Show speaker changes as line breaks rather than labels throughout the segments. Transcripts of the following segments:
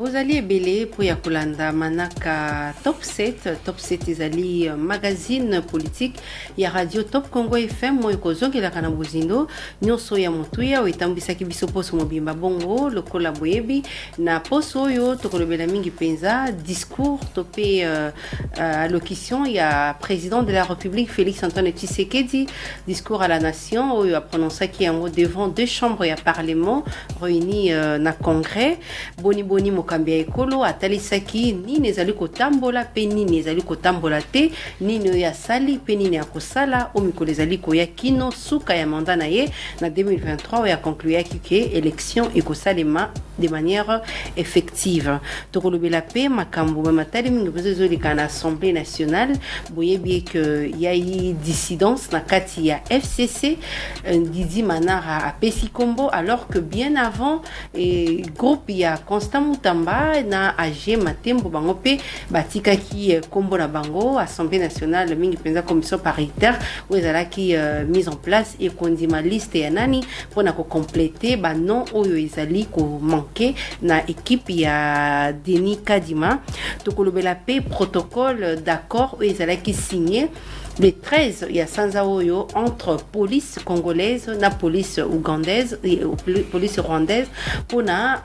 Bozali ebele po ya kolanda manaka Top 7 ezali magazine politique ya radio Top Congo FM moyo kozongelaka na bozindo nyonso ya motuya oyo etambwisaki biso poso mobimba bongo lokola boyebi na poso oyo tokolobela mingi penza discours to pe allocution ya président de la République Félix Antoine Tshisekedi, discours à la nation oyo a prononcaki yango devant deux chambres ya parlement réunies na congrès boni mokambi ya ekolo atalisaki nini ezali kotambola pe nini ezali kotambola te nini ya sali pe nini ya kosala o mikolo ezali koya kino suka ya mandat na ye na 2023 oyo akoncluyaki ke élection ekosalema de manière effective. Tokolobela pe makambo matali mingi bezo ezoleka na Assemblée nationale boyebi que yayi dissidence na kati ya FCC Didi Manara a pesi kombo alors que bien avant groupe ya Constant Mutamba na AG Matembo bango pe batikaki kombo na bango Assemblée nationale mingi penza commission paritaire où ezalaki mise en place et kondima liste ya nani pona ko compléter ba non oyo ezali ko manquer na équipe ya Denis Kadima tokolobela pe protocole d'accord où ezalaki signé le 13 il y a Sanza Oyo entre police congolaise na police ougandaise et police rwandaise pour na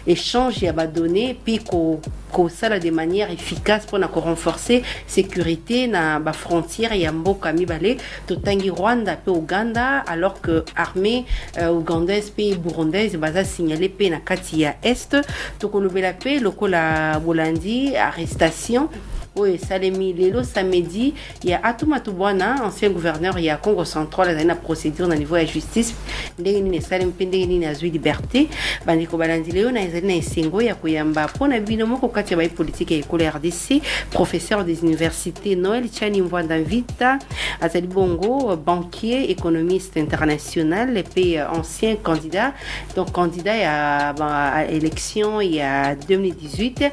échange ya ba données puis ko sala de manière efficace pour na ko renforcer sécurité na ba frontière ya mboka mibale totangi Rwanda pe Uganda alors que armée ougandaise pe burundaise baza signalé pe na kati ya est tokolobela pe lokola bolandi arrestation oui, Salemi Lelo samedi, il y a Atumatu Bwana, ancien gouverneur, il y a Congo central, il y a une procédure au niveau de la justice, il y a une Salem Pendegini, il y a une liberté, Bandiko Balandi Léo, il y a une Sengo, il y a Koyamba, pour un binomo, quand il y a politique et école RDC, professeur des universités Noël Tchani Mwandavita, Azali Bongo, banquier, économiste international, et puis ancien candidat, donc candidat à l'élection il y a 2018,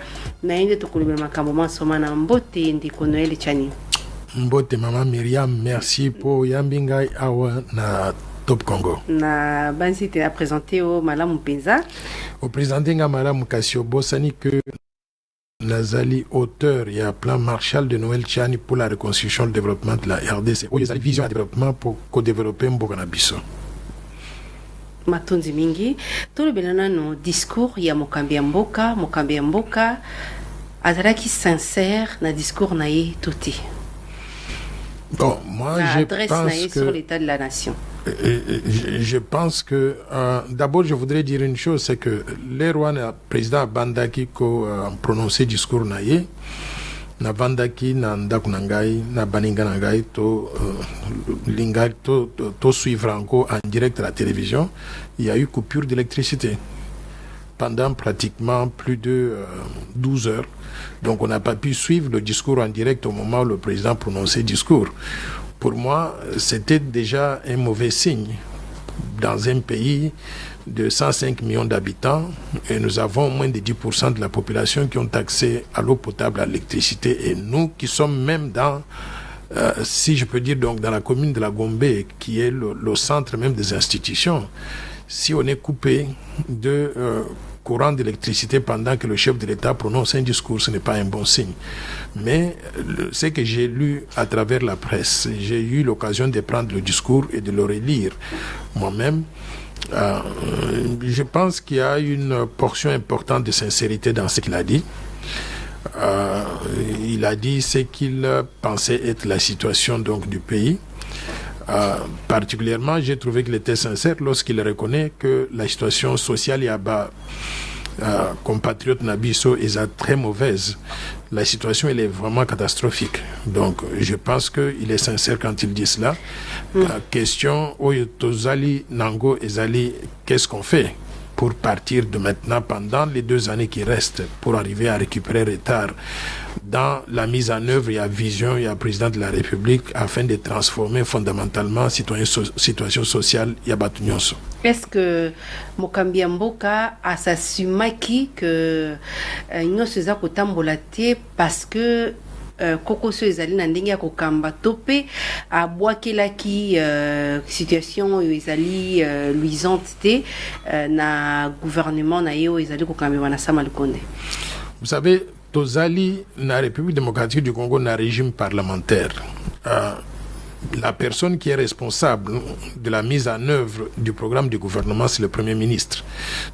il y a une Tokolubema Somana Mbote ndiko Noël Tchani.
Mbote Maman Myriam, merci pour Yambingai Awa na Top Congo.
Na banzite a présenté au Malamu Penza.
Au présenté nga Malamu Kassio Bosani que Nazali auteur il y a plan Marshall de Noël Tchani pour la reconstruction et le développement de la RDC. Où il y a vision de développement pour co-développer Mboganabiso.
Matonzi mingi, tout le belana no discours ya mokambi mboka azalaki sincère na discours naïe touti.
Bon, moi je pense que
sur l'état de la nation.
Je pense que d'abord je voudrais dire une chose, c'est que les rois président Bandaki ko prononcé discours naïe na Bandaki na ndakunangai na baninganangai to lingai to suivre encore en direct à la télévision, il y a eu coupure d'électricité pendant pratiquement plus de 12 heures. Donc on n'a pas pu suivre le discours en direct au moment où le président prononçait le discours. Pour moi, c'était déjà un mauvais signe. Dans un pays de 105 millions d'habitants, et nous avons moins de 10% de la population qui ont accès à l'eau potable, à l'électricité, et nous qui sommes même dans, si je peux dire, donc dans la commune de la Gombe, qui est le centre même des institutions, si on est coupé de courant d'électricité pendant que le chef de l'État prononce un discours, ce n'est pas un bon signe. Mais ce que j'ai lu à travers la presse, j'ai eu l'occasion de prendre le discours et de le relire moi-même. Je pense qu'il y a une portion importante de sincérité dans ce qu'il a dit. Il a dit ce qu'il pensait être la situation donc du pays. Particulièrement, j'ai trouvé qu'il était sincère lorsqu'il reconnaît que la situation sociale y a bas compatriotes Nabiso est très mauvaise. La situation elle est vraiment catastrophique. Donc je pense qu'il est sincère quand il dit cela. Question Oyotozali Nango Ezali, qu'est-ce qu'on fait pour partir de maintenant pendant les 2 années qui restent pour arriver à récupérer retard dans la mise en œuvre et la vision et le président de la République afin de transformer fondamentalement la situation sociale et la Nyonso.
Est-ce que Mokambi Mboka a s'assumé que nous sommes à parce que kokoso ezali na ndenge ya kokamba to pe abwakelaki situation oyo ezali luisante te na gouvernement na ye oyo ezali kokambema na Sama Lukonde.
Vous savez, tozali na République démocratique du Congo na régime parlementaire. La personne qui est responsable de la mise en œuvre du programme du gouvernement, c'est le Premier ministre.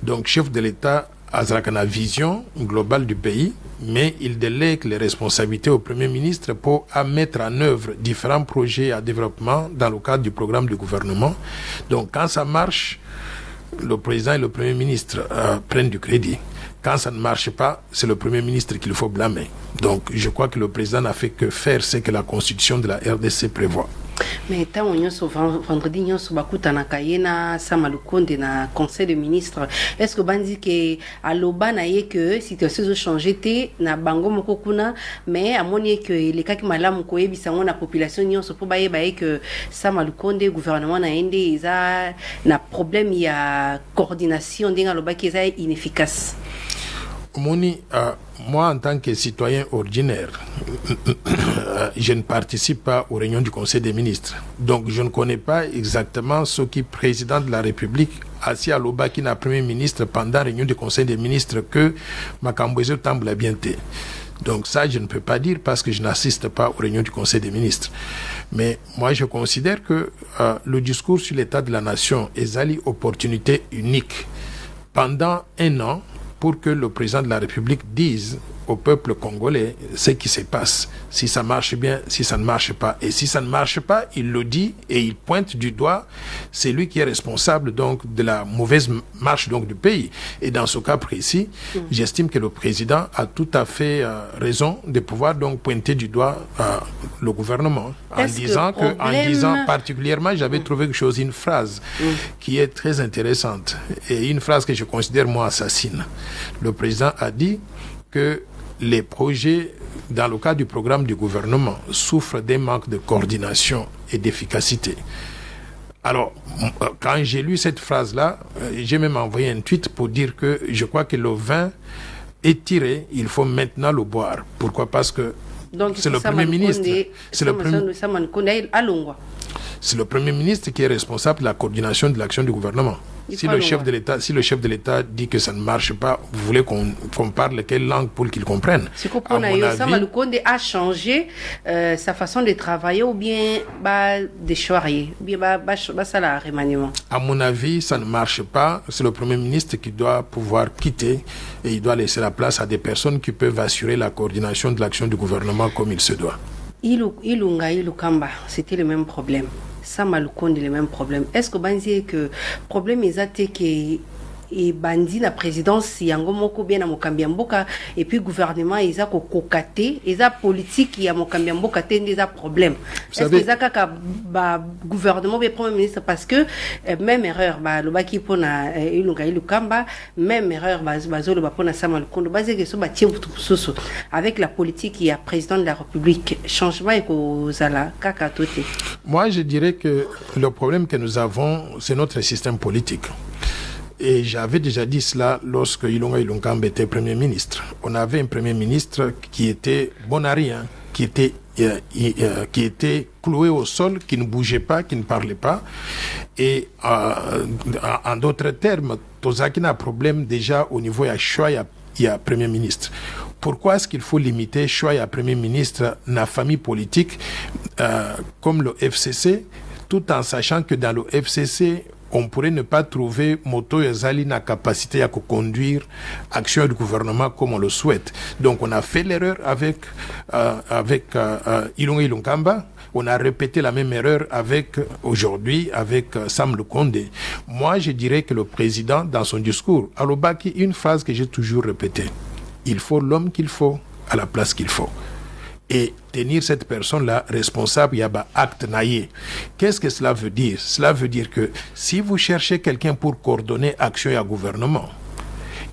Donc, chef de l'État a une vision globale du pays, mais il délègue les responsabilités au Premier ministre pour mettre en œuvre différents projets à développement dans le cadre du programme du gouvernement. Donc, quand ça marche, le président et le Premier ministre prennent du crédit. Quand ça ne marche pas, c'est le Premier ministre qu'il faut blâmer. Donc, je crois que le président n'a fait que faire ce que la Constitution de la RDC prévoit.
Mais tant vendredi nyonso bakutanaka ye na Sama Lukonde na conseil de ministres, est-ce que bandi ke aloba na ye que situation zo changer te na bango moko kuna, mais amoni que les kaki malamu ko yebisa na population nyonso po baye baye que Sama Lukonde gouvernement na ende eza na problème ya coordination ndinga loba ki eza inefficace.
Moni, moi en tant que citoyen ordinaire, je ne participe pas aux réunions du Conseil des ministres. Donc je ne connais pas exactement ce qui est président de la République assis à l'Obaki na Premier ministre pendant la réunion du Conseil des ministres que Makambouezo Tamboula la bienté. Donc ça, je ne peux pas dire parce que je n'assiste pas aux réunions du Conseil des ministres. Mais moi, je considère que le discours sur l'état de la nation est une opportunité unique. Pendant un an, pour que le président de la République dise au peuple congolais ce qui se passe, si ça marche bien, si ça ne marche pas. Et si ça ne marche pas, il le dit et il pointe du doigt, c'est lui qui est responsable donc de la mauvaise marche donc du pays. Et dans ce cas précis, j'estime que le président a tout à fait raison de pouvoir donc pointer du doigt le gouvernement en disant particulièrement, j'avais trouvé quelque chose, une phrase qui est très intéressante et une phrase que je considère moi assassine. Le président a dit que les projets dans le cadre du programme du gouvernement souffrent d'un manque de coordination et d'efficacité. Alors, quand j'ai lu cette phrase-là, j'ai même envoyé un tweet pour dire que je crois que le vin est tiré, il faut maintenant le boire. Pourquoi? Parce que
donc,
c'est le Premier ministre. C'est le Premier ministre qui est responsable de la coordination de l'action du gouvernement. Si le chef de l'État dit que ça ne marche pas, vous voulez qu'on parle quelle langue pour qu'il comprenne?
C'est qu'on Sama Lukonde a changé sa façon de travailler ou bien de choyer, ou bien ça la remaniement.
À mon avis, ça ne marche pas. C'est le Premier ministre qui doit pouvoir quitter et il doit laisser la place à des personnes qui peuvent assurer la coordination de l'action du gouvernement comme il se doit.
Ilunga, Ilukamba, c'était le même problème. Sama Lukonde, le même problème. Est-ce que vous pensez que le problème est que et bandi la présidence yango moko bien na mokambi mboka et puis gouvernement ils a kokaté ils a politique ya mokambi mboka té des problème. Est-ce que ça kaka gouvernement be premier ministre parce que même erreur lobaki pona Ilunga Ilukamba même erreur bazolo pona Sama Lukonde basé que so batie mutususu avec la politique ya président de la République changement et kozala kaka toté.
Moi je dirais que le problème que nous avons c'est notre système politique. Et j'avais déjà dit cela lorsque Ilunga Ilunkamba était Premier ministre. On avait un Premier ministre qui était bon à rien, qui était cloué au sol, qui ne bougeait pas, qui ne parlait pas. Et en d'autres termes, Tozaki a un problème déjà au niveau de choix il y a Premier ministre. Pourquoi est-ce qu'il faut limiter choix à Premier ministre dans la famille politique comme le FCC, tout en sachant que dans le FCC, on pourrait ne pas trouver Moto Yazali na capacité à conduire action du gouvernement comme on le souhaite. Donc on a fait l'erreur avec Ilunga Ilunkamba. On a répété la même erreur aujourd'hui avec Sama Lukonde. Moi, je dirais que le président, dans son discours, a l'obaki une phrase que j'ai toujours répétée. Il faut l'homme qu'il faut à la place qu'il faut. Et tenir cette personne-là responsable, il y a un acte naïe. Qu'est-ce que cela veut dire? Cela veut dire que si vous cherchez quelqu'un pour coordonner action et gouvernement,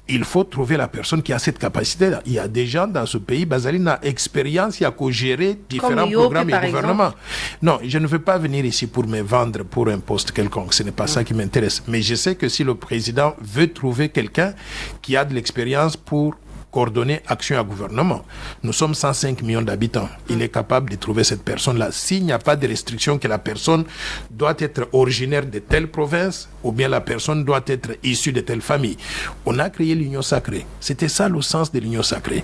il faut trouver la personne qui a cette capacité-là. Il y a des gens dans ce pays, Bazali n'a expérience, il y a qu'à gérer différents programmes et gouvernements. Non, je ne veux pas venir ici pour me vendre pour un poste quelconque. Ce n'est pas ça qui m'intéresse. Mais je sais que si le président veut trouver quelqu'un qui a de l'expérience pour coordonner action à gouvernement. Nous sommes 105 millions d'habitants. Il est capable de trouver cette personne-là. S'il n'y a pas de restriction que la personne doit être originaire de telle province ou bien la personne doit être issue de telle famille. On a créé l'union sacrée. C'était ça le sens de l'union sacrée.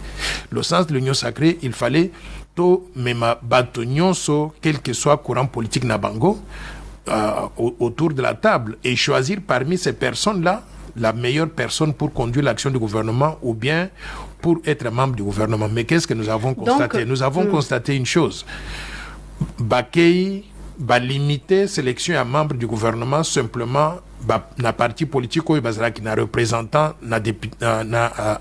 Le sens de l'union sacrée, il fallait to mema bato nyonso, quel que soit courant politique na bango, autour de la table et choisir parmi ces personnes-là la meilleure personne pour conduire l'action du gouvernement ou bien pour être membre du gouvernement. Mais qu'est-ce que nous avons constaté? Nous avons constaté une chose. Bakei va limiter sélection à membre du gouvernement simplement na parti politique qui n'a représentant na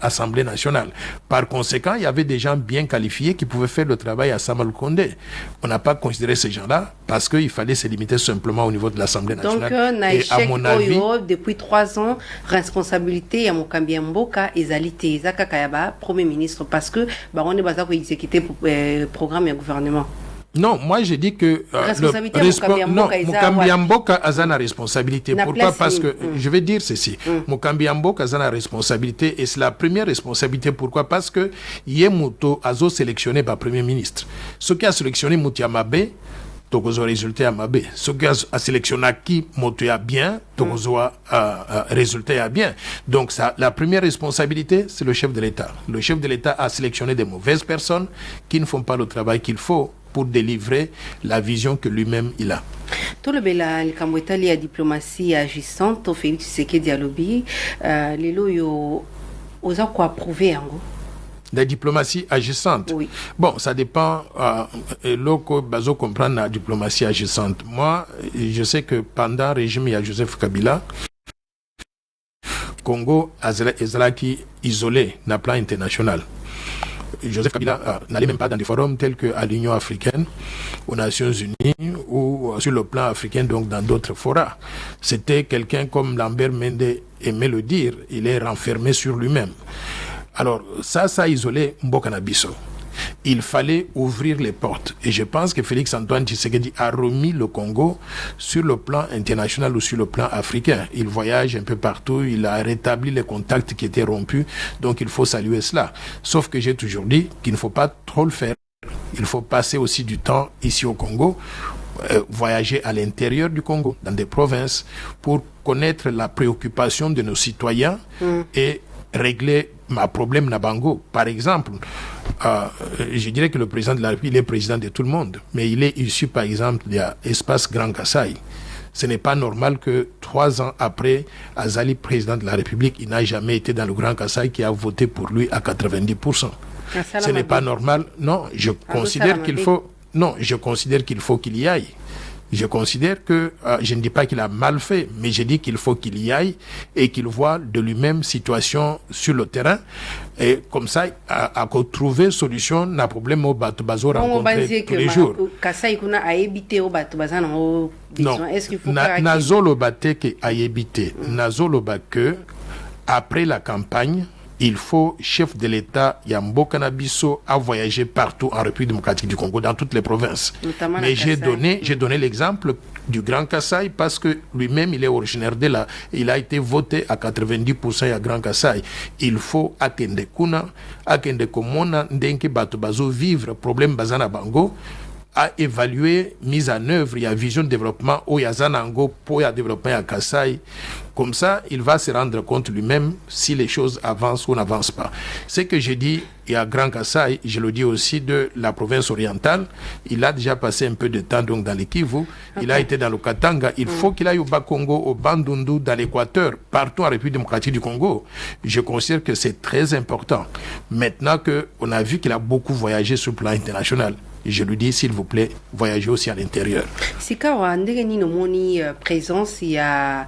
Assemblée nationale. Par conséquent, il y avait des gens bien qualifiés qui pouvaient faire le travail à Samuel Condé. On n'a pas considéré ces gens-là parce qu'il fallait se limiter simplement au niveau de l'Assemblée nationale.
Donc, et à mon avis, depuis 3 ans, responsabilité à Mokambi Mboka et Zalité Zaka Kayaba, Premier ministre, parce que on est basé pour exécuter le programme et le gouvernement.
Non, moi je dis que Mokambi Mboka a une responsabilité. Pourquoi? Parce que je vais dire ceci. Mokambi Mboka a une responsabilité et c'est la première responsabilité. Pourquoi? Parce que Yemuto a sélectionné par Premier ministre. Ce qui a sélectionné Moutiamabe, Togozo résultat à Mabé. Ce qui a sélectionné qui Motoya bien, Togozo résultat à bien. Donc ça, la première responsabilité, c'est le chef de l'État. Le chef de l'État a sélectionné des mauvaises personnes qui ne font pas le travail qu'il faut pour délivrer la vision que lui-même il a.
Tout le bela le Kambouetali a diplomatie agissante au Félix Tshisekedi Alobi les loyo osa quoi prouver en gros.
La diplomatie agissante.
Oui.
Bon, ça dépend. Loko bazo comprendre la diplomatie agissante. Moi, je sais que pendant le régime il y a Joseph Kabila, Congo Ezraki isolé na plan international. Joseph Kabila n'allait même pas dans des forums tels qu'à l'Union africaine, aux Nations Unies ou sur le plan africain, donc dans d'autres forats. C'était quelqu'un comme Lambert Mende aimait le dire, il est renfermé sur lui-même. Alors, ça a isolé Mboka na biso. Il fallait ouvrir les portes. Et je pense que Félix-Antoine Tshisekedi a remis le Congo sur le plan international ou sur le plan africain. Il voyage un peu partout, il a rétabli les contacts qui étaient rompus, donc il faut saluer cela. Sauf que j'ai toujours dit qu'il ne faut pas trop le faire. Il faut passer aussi du temps ici au Congo, voyager à l'intérieur du Congo, dans des provinces, pour connaître la préoccupation de nos citoyens et régler ma problème na bango. Par exemple, je dirais que le président de la République, il est président de tout le monde, mais il est issu, par exemple, de l'espace Grand Kassai. Ce n'est pas normal que 3 ans après, Azali, président de la République, il n'a jamais été dans le Grand Kassai qui a voté pour lui à 90%. Ce n'est pas normal. Non, je considère qu'il faut... Non, je considère qu'il faut qu'il y aille. Je considère que, je ne dis pas qu'il a mal fait, mais je dis qu'il faut qu'il y aille et qu'il voit de lui-même situation sur le terrain. Et comme ça, à trouver solution, n'a problème au bateau rencontré tous les jours. Non, est-ce qu'il faut Nazolo Bateke a évité. Nazolo Bake, après la campagne, il faut, chef de l'État, Yambo Kanabiso, a voyagé partout en République démocratique du Congo, dans toutes les provinces. Notamment mais j'ai donné l'exemple du Grand Kassai parce que lui-même, il est originaire de là. Il a été voté à 90% à Grand Kassai. Il faut Akende Kuna, Akende Komona, Ndenke Batubazo vivre, problème Bazana Bango, à évaluer, mise en œuvre, il y a vision de développement, au Yazanango, pour y développer à Kassai. Comme ça, il va se rendre compte lui-même si les choses avancent ou n'avancent pas. Ce que j'ai dit, il y a Grand Kassai, je le dis aussi de la province orientale, il a déjà passé un peu de temps donc dans le Kivu, il a été dans le Katanga, il faut qu'il aille au Bas-Congo, au Bandundu, dans l'Équateur, partout en République démocratique du Congo. Je considère que c'est très important. Maintenant qu'on a vu qu'il a beaucoup voyagé sur le plan international, je lui dis, s'il vous plaît, voyagez aussi à l'intérieur.
Si présence, il y a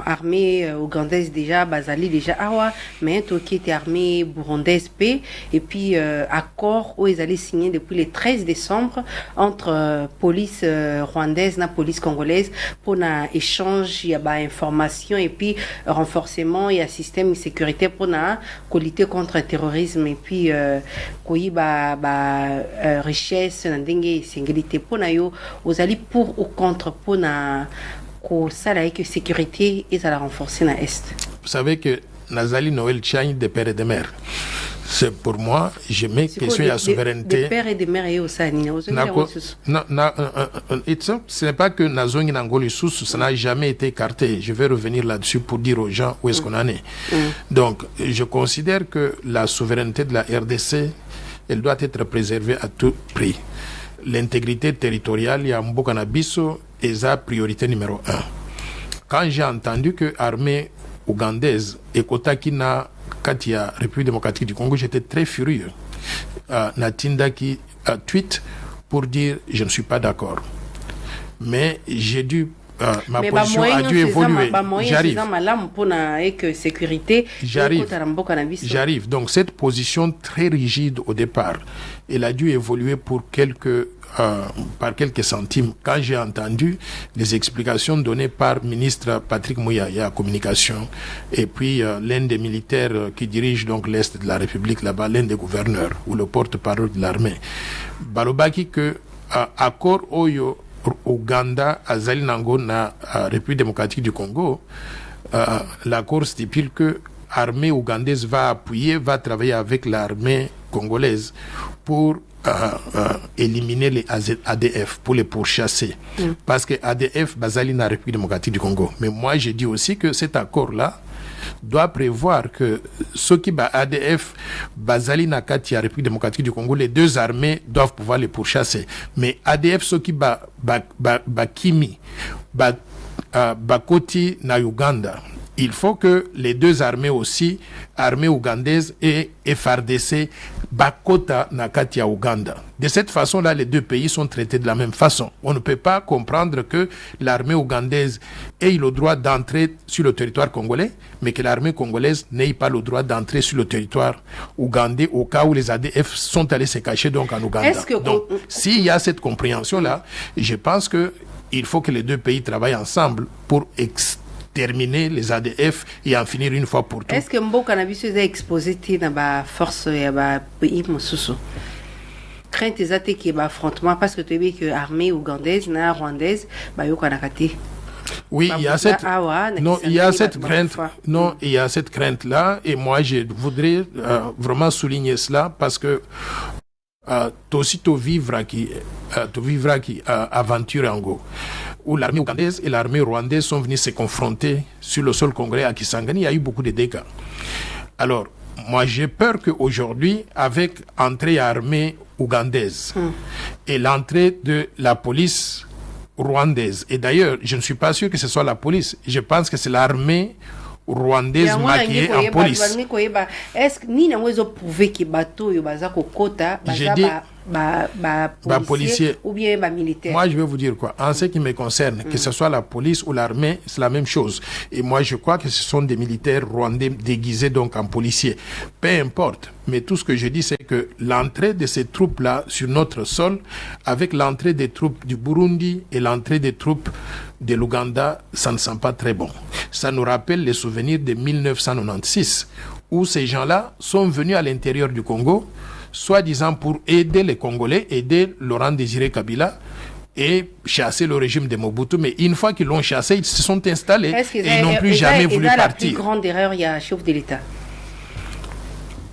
armée ougandaise déjà, Bazali déjà, mais tout qui était armée burundaise P, et puis accord où ils allaient signer depuis le 13 décembre entre police rwandaise et police congolaise pour un échange, il y a information et puis renforcement, il y a système de sécurité pour lutter contre le terrorisme et puis richesse ndenge singilité pona yo ozali pour ou contre pona ko sala que sécurité et ça la renforcer na est.
Vous savez que Nazali Noël Chang des pères et des mères. C'est pour moi, je mets question de la souveraineté.
Des pères et des mères et aussi.
Ce n'est pas que Nazongi Nangoli Sous, ça n'a jamais été écarté. Je vais revenir là-dessus pour dire aux gens où est-ce qu'on en est. Donc, je considère que la souveraineté de la RDC, elle doit être préservée à tout prix. L'intégrité territoriale, il y a Mbokanabiso, et sa priorité numéro 1. Quand j'ai entendu que l'armée ougandaise et Kotakina Katia, République démocratique du Congo, j'étais très furieux. Natindaki tweet pour dire je ne suis pas d'accord. Mais j'ai dû ma position a dû évoluer. J'arrive. Donc cette position très rigide au départ, elle a dû évoluer pour par quelques centimes. Quand j'ai entendu les explications données par ministre Patrick Mouyaya, communication, et puis l'un des militaires qui dirige donc l'Est de la République là-bas, l'un des gouverneurs, ou le porte-parole de l'armée, Balobaki que accord Oyo Ouganda, Azali Nango, na République démocratique du Congo, l'accord stipule que l'armée ougandaise va travailler avec l'armée congolaise pour éliminer les ADF, pour les pourchasser. Parce que ADF, Bazali na République démocratique du Congo. Mais moi, je dis aussi que cet accord-là doit prévoir que ceux qui bat ADF, Bazali na Katia, République démocratique du Congo, les deux armées doivent pouvoir les pourchasser. Mais ADF, ceux qui bat Kimi, Bakoti na Uganda, il faut que les deux armées aussi, armée ougandaise et FRDC, Bakota Nakatia Ouganda. De cette façon-là, les deux pays sont traités de la même façon. On ne peut pas comprendre que l'armée ougandaise ait le droit d'entrer sur le territoire congolais, mais que l'armée congolaise n'ait pas le droit d'entrer sur le territoire ougandais au cas où les ADF sont allés se cacher donc en Ouganda. Donc, s'il y a cette compréhension-là, je pense qu'il faut que les deux pays travaillent ensemble pour terminer les ADF et en finir une fois pour toutes.
Est-ce que Mboka Nabiso est exposé dans la force et la pays Mosusu? Crainte des attaques qui affrontement parce que tu sais que l'armée ougandaise, na rwandaise, yokanakati.
Oui, il y a cette crainte. Non, il y a cette crainte là, et moi je voudrais vraiment souligner cela parce que tu vivras qui aventure en go, où l'armée ougandaise et l'armée rwandaise sont venus se confronter sur le sol congolais à Kisangani. Il y a eu beaucoup de dégâts. Alors, moi j'ai peur qu'aujourd'hui, avec l'entrée armée ougandaise et l'entrée de la police rwandaise, et d'ailleurs je ne suis pas sûr que ce soit la police, je pense que c'est l'armée rwandaise maquillée en police.
Est-ce que ni n'avons prouvé que bateau yo baza kokota policier ou bien militaire?
Moi je vais vous dire quoi, en ce qui me concerne, que ce soit la police ou l'armée, c'est la même chose. Et moi je crois que ce sont des militaires rwandais déguisés donc en policiers. Peu importe, mais tout ce que je dis c'est que l'entrée de ces troupes-là sur notre sol, avec l'entrée des troupes du Burundi et l'entrée des troupes de l'Ouganda, ça ne sent pas très bon. Ça nous rappelle les souvenirs de 1996, où ces gens-là sont venus à l'intérieur du Congo, soi-disant pour aider les Congolais, aider Laurent Désiré Kabila et chasser le régime de Mobutu. Mais une fois qu'ils l'ont chassé, ils se sont installés et ils n'ont plus jamais voulu partir.
La plus grande erreur, il y a un chef de l'État.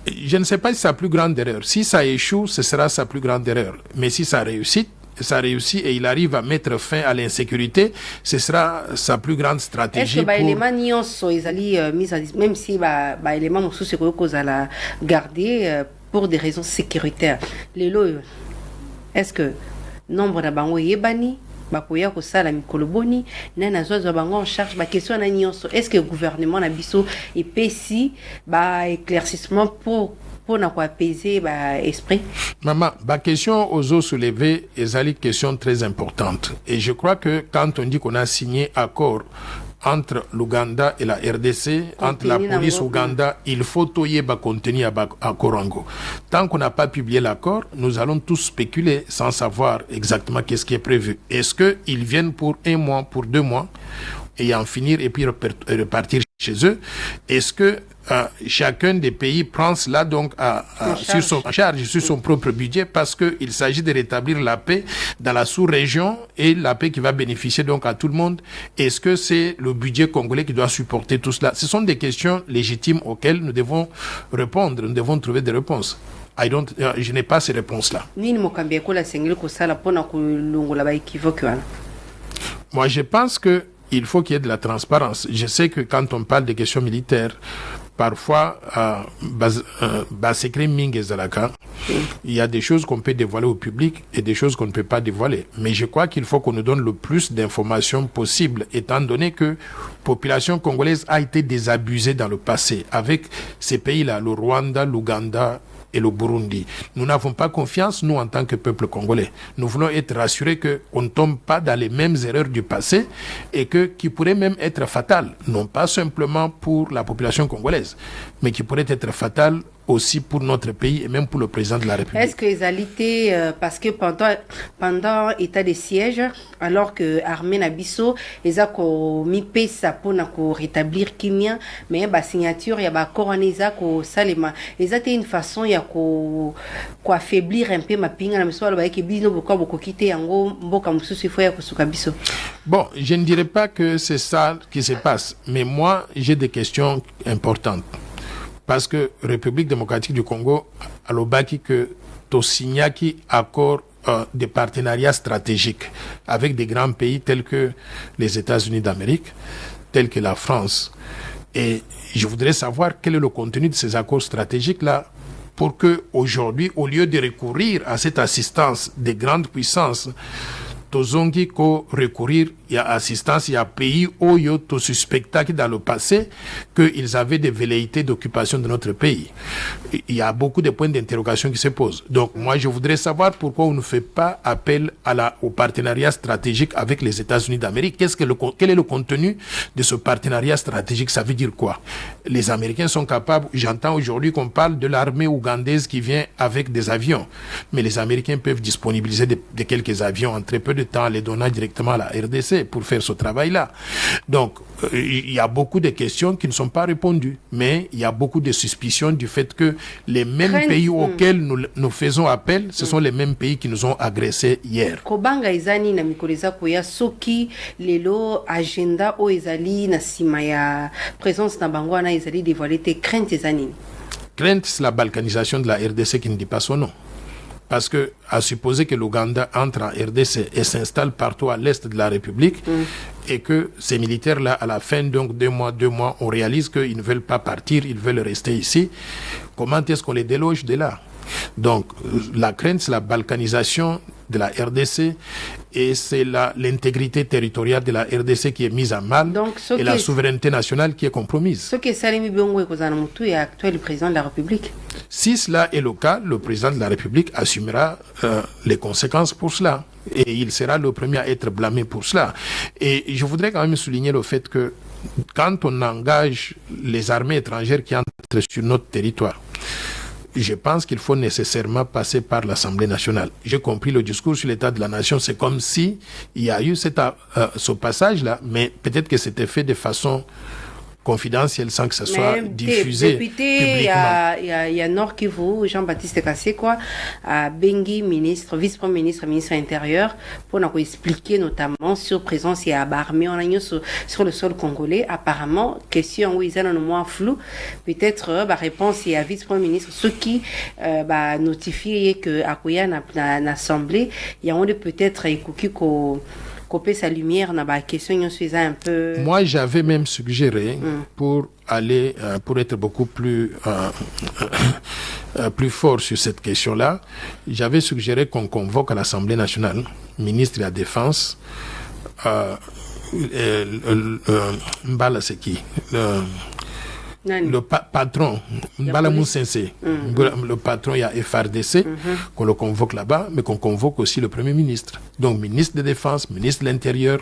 Je ne sais pas si c'est sa plus grande erreur. Si ça échoue, ce sera sa plus grande erreur. Mais si ça réussit et il arrive à mettre fin à l'insécurité, ce sera sa plus grande stratégie.
Est-ce que l'élément nyonso ezali mis à même si élément mosusu kozala garder pour des raisons sécuritaires. Est-ce que nombre de bango yebani bakoya kosala mikolo boni na nazo bango en charge ba question na nyonso? Est-ce que le gouvernement na biso epesi éclaircissement pour apaiser l'esprit?
Maman, la question aux eaux soulevées est une question très importante. Et je crois que quand on dit qu'on a signé accord entre l'Ouganda et la RDC, entre la police Ouganda, il faut toyer contenu à Korango. Tant qu'on n'a pas publié l'accord, nous allons tous spéculer sans savoir exactement qu'est-ce qui est prévu. Est-ce qu'ils viennent pour 1 mois, pour 2 mois, et en finir et puis repartir? chez eux. Est-ce que chacun des pays prend cela donc sur son propre budget, parce qu'il s'agit de rétablir la paix dans la sous-région et la paix qui va bénéficier donc à tout le monde? Est-ce que c'est le budget congolais qui doit supporter tout cela? Ce sont des questions légitimes auxquelles nous devons répondre, nous devons trouver des réponses. Je n'ai pas ces réponses-là. Moi, je pense qu'il faut qu'il y ait de la transparence. Je sais que quand on parle des questions militaires, parfois, il y a des choses qu'on peut dévoiler au public et des choses qu'on ne peut pas dévoiler. Mais je crois qu'il faut qu'on nous donne le plus d'informations possible, étant donné que la population congolaise a été désabusée dans le passé avec ces pays-là, le Rwanda, l'Ouganda et le Burundi. Nous n'avons pas confiance, nous, en tant que peuple congolais. Nous voulons être rassurés qu'on ne tombe pas dans les mêmes erreurs du passé et qui pourraient même être fatales, non pas simplement pour la population congolaise, mais qui pourraient être fatales aussi pour notre pays et même pour le président de la République.
Est-ce que les alités, parce que pendant l'état de siège, alors que l'armée Nabiso, ils ont mis pesa pour rétablir Kimia, mais la signature, il y a coronisa ko salema. Ils ont une façon ya ko affaiblir un peu ma pinga na miso ba ki bino beaucoup quitter yango mboka mususu fo ya kusuka biso.
Bon, je ne dirais pas que c'est ça qui se passe, mais moi j'ai des questions importantes. Parce que République démocratique du Congo a l'obaki que Tosignaki accord des partenariats stratégiques avec des grands pays tels que les États-Unis d'Amérique, tels que la France. Et je voudrais savoir quel est le contenu de ces accords stratégiques-là pour que aujourd'hui, au lieu de recourir à cette assistance des grandes puissances, tozongi ko recourir à assistance, il y a pays où il y a tout spectacle dans le passé qu'ils avaient des velléités d'occupation de notre pays. Il y a beaucoup de points d'interrogation qui se posent. Donc moi je voudrais savoir pourquoi on ne fait pas appel au partenariat stratégique avec les États-Unis d'Amérique. Quel est le contenu de ce partenariat stratégique? Ça veut dire quoi? Les Américains sont capables, j'entends aujourd'hui qu'on parle de l'armée ougandaise qui vient avec des avions, mais les Américains peuvent disponibiliser de quelques avions en très peu de temps, les donnant directement à la RDC pour faire ce travail-là. Donc, il y a beaucoup de questions qui ne sont pas répondues, mais il y a beaucoup de suspicions du fait que les mêmes pays auxquels nous faisons appel, ce sont les mêmes pays qui nous ont agressés hier.
Kobanga izani na mikoleza koya soki lelo agenda o ezali na sima ya présence na bango na ezali dévoilé te crainte ezani.
Crainte, c'est la balkanisation de la RDC qui ne dit pas son nom. Parce que, à supposer que l'Ouganda entre en RDC et s'installe partout à l'est de la République, et que ces militaires-là, à la fin, donc 2 mois, on réalise qu'ils ne veulent pas partir, ils veulent rester ici, comment est-ce qu'on les déloge de là? Donc, la crainte, c'est la balkanisation de la RDC et c'est l'intégrité territoriale de la RDC qui est mise à mal. Donc, et la souveraineté nationale qui est compromise.
Ce que Salimi Biongo est actuel président de la République.
Si cela est le cas, le président de la République assumera les conséquences pour cela. Et il sera le premier à être blâmé pour cela. Et je voudrais quand même souligner le fait que quand on engage les armées étrangères qui entrent sur notre territoire, je pense qu'il faut nécessairement passer par l'Assemblée nationale. J'ai compris le discours sur l'état de la nation, c'est comme si il y a eu ce passage-là, mais peut-être que c'était fait de façon confidentielle sans que ça soit diffusé publiquement.
Il y a Nord Kivu, Jean-Baptiste Kassekwa, Bengi, vice-premier ministre, ministre intérieur, pour nous expliquer notamment sur présence et à armée en agneau sur le sol congolais. Apparemment, question où ils ont un moins flou, peut-être réponse et à vice-premier ministre, ce qui notifie que Akoya n'a assemblée, il y a peut-être écouté couper sa lumière dans la question un peu.
Moi, j'avais même suggéré pour aller, pour être beaucoup plus fort sur cette question-là, j'avais suggéré qu'on convoque à l'Assemblée nationale, ministre de la Défense, Mbala Seki, le patron, Mbala Sensei, le patron, il y a FRDC, qu'on le convoque là-bas, mais qu'on convoque aussi le Premier ministre. Donc, ministre de Défense, ministre de l'Intérieur,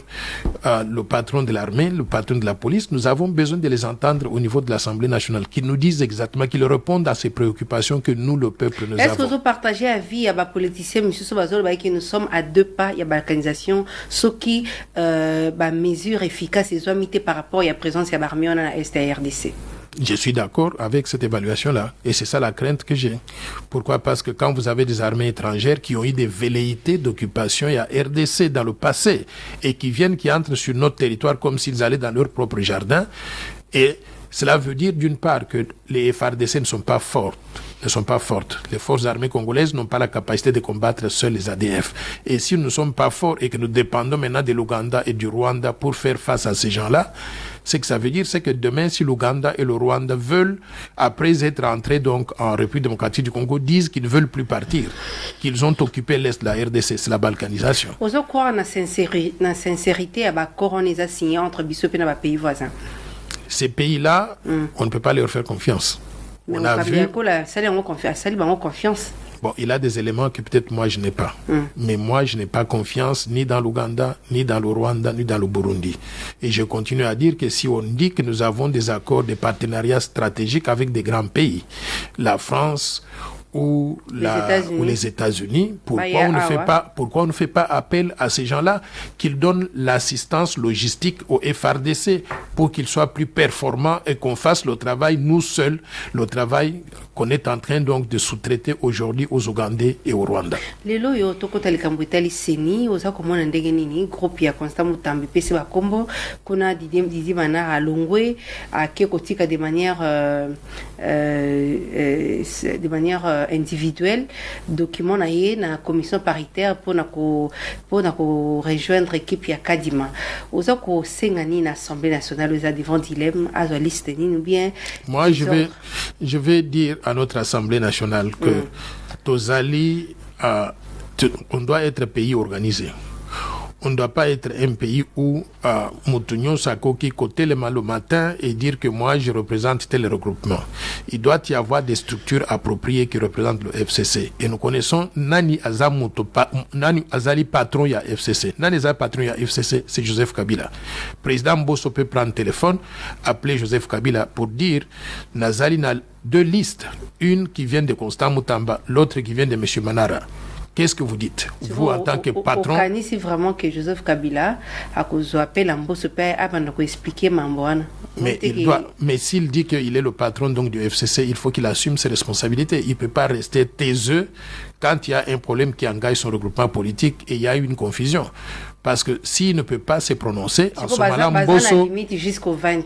le patron de l'armée, le patron de la police, nous avons besoin de les entendre au niveau de l'Assemblée nationale, qu'ils nous disent exactement, qu'ils répondent à ces préoccupations que nous, le peuple, nous avons.
Est-ce que vous partagez l'avis à les politiciens, M. Sobazol, que nous sommes à 2 pas, il y a l'organisation, ce qui, mesure efficace, ils ont mis par rapport à la présence de l'armée en RDC?
Je suis d'accord avec cette évaluation-là. Et c'est ça la crainte que j'ai. Pourquoi? Parce que quand vous avez des armées étrangères qui ont eu des velléités d'occupation, il y a RDC dans le passé, et qui entrent sur notre territoire comme s'ils allaient dans leur propre jardin. Et cela veut dire, d'une part, que les FRDC ne sont pas fortes. Les forces armées congolaises n'ont pas la capacité de combattre seuls les ADF. Et si nous ne sommes pas forts et que nous dépendons maintenant de l'Ouganda et du Rwanda pour faire face à ces gens-là, ce que ça veut dire, c'est que demain, si l'Ouganda et le Rwanda veulent, après être entrés donc en République démocratique du Congo, disent qu'ils ne veulent plus partir, qu'ils ont occupé l'Est de la RDC, c'est la balkanisation.
Vous avez quoi la sincérité à la colonisation signée entre Bissau et les pays voisins?
Ces pays-là, on ne peut pas leur faire confiance.
Mais on a vu... confiance.
Bon, il a des éléments que peut-être moi je n'ai pas. Mais moi je n'ai pas confiance ni dans l'Ouganda, ni dans le Rwanda, ni dans le Burundi. Et je continue à dire que si on dit que nous avons des accords de partenariat stratégique avec des grands pays, la France ou les États-Unis, pourquoi on ne fait pas appel à ces gens-là, qu'ils donnent l'assistance logistique au FRDC pour qu'ils soient plus performants et qu'on fasse le travail nous seuls, le travail qu'on est en train donc de sous-traiter aujourd'hui aux Ougandais et au Rwanda.
Lelo yo tokota likambwitali seni oza komona ndenge nini groupe ya Constant Mutambi pese bakombo kuna Didi Mana alongwe akekotika de manière individuelle document na ye na commission paritaire pour na ko rejoindre équipe ya Kadima oza ko sengani na Assemblée nationale oza devant dilemme azo liste ni ou bien.
Moi je vais dire à notre Assemblée nationale que Tozali, on doit être un pays organisé. On ne doit pas être un pays où Moutounion Sakoki côté le matin et dire que moi je représente tel regroupement. Il doit y avoir des structures appropriées qui représentent le FCC. Et nous connaissons Nani Azali patron ya FCC. Nani Azali patron ya FCC, c'est Joseph Kabila. Président Mbosso peut prendre le téléphone, appeler Joseph Kabila pour dire Nazali n'a 2 listes. Une qui vient de Constant Mutamba, l'autre qui vient de M. Manara. Qu'est-ce que vous dites? Vous, en tant que patron...
C'est vraiment que Joseph Kabila a appelé Mbosso avant de expliquer Mamboana.
Mais s'il dit qu'il est le patron donc, du FCC, il faut qu'il assume ses responsabilités. Il ne peut pas rester taiseux quand il y a un problème qui engage son regroupement politique et il y a eu une confusion. Parce que s'il ne peut pas se prononcer, en ce moment-là, Mbosso...
jusqu'au 20,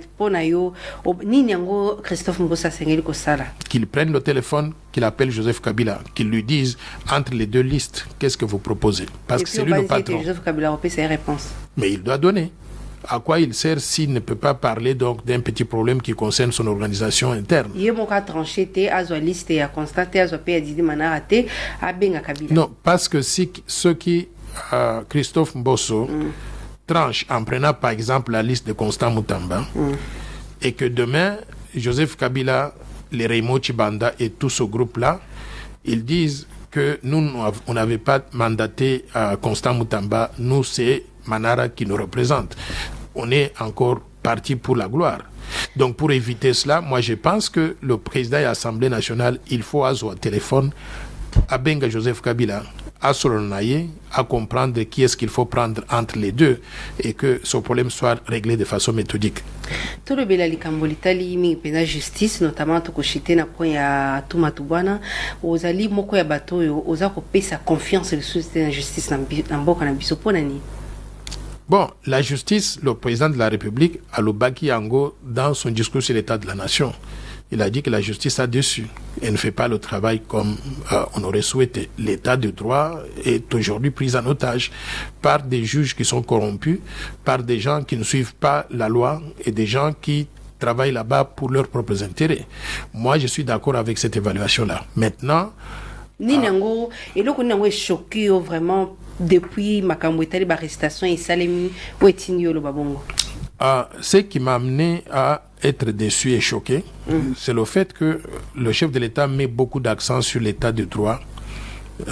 qu'il prenne le téléphone, qu'il appelle Joseph Kabila, qu'il lui dise, entre les 2 listes, qu'est-ce que vous proposez? Parce que c'est lui le patron.
Joseph Kabila a ses réponses.
Mais il doit donner. À quoi il sert s'il ne peut pas parler donc d'un petit problème qui concerne son organisation interne? Non, parce que si ceux qui Christophe Mbosso tranche en prenant par exemple la liste de Constant Mutamba et que demain Joseph Kabila, les Raymond Chibanda et tout ce groupe-là, ils disent que nous, on n'avait pas mandaté Constant Mutamba, nous c'est Manara qui nous représente. On est encore parti pour la gloire. Donc pour éviter cela, moi je pense que le président de l'Assemblée nationale, il faut à son téléphone à Benga Joseph Kabila, à Solonaye, à comprendre qui est-ce qu'il faut prendre entre les 2 et que ce problème soit réglé de façon méthodique.
Tout le bel alikambolitali mi pena justice notamment to koshite na point ya tumatubana ozali moko ya bato yo oza ko pesa confiance le société na justice na mboka na biso ponani.
Bon, la justice, le président de la République Alobaki Yango dans son discours sur l'état de la nation, il a dit que la justice a déçu et ne fait pas le travail comme on aurait souhaité. L'état de droit est aujourd'hui pris en otage par des juges qui sont corrompus, par des gens qui ne suivent pas la loi et des gens qui travaillent là-bas pour leurs propres intérêts. Moi, je suis d'accord avec cette évaluation-là. Maintenant...
Ninango, et donc on est choqué vraiment depuis Makambo Etali, l'arrestation et Salemi, où est-il le babongo?
ce qui m'a amené à être déçu et choqué, c'est le fait que le chef de l'État met beaucoup d'accent sur l'État de droit,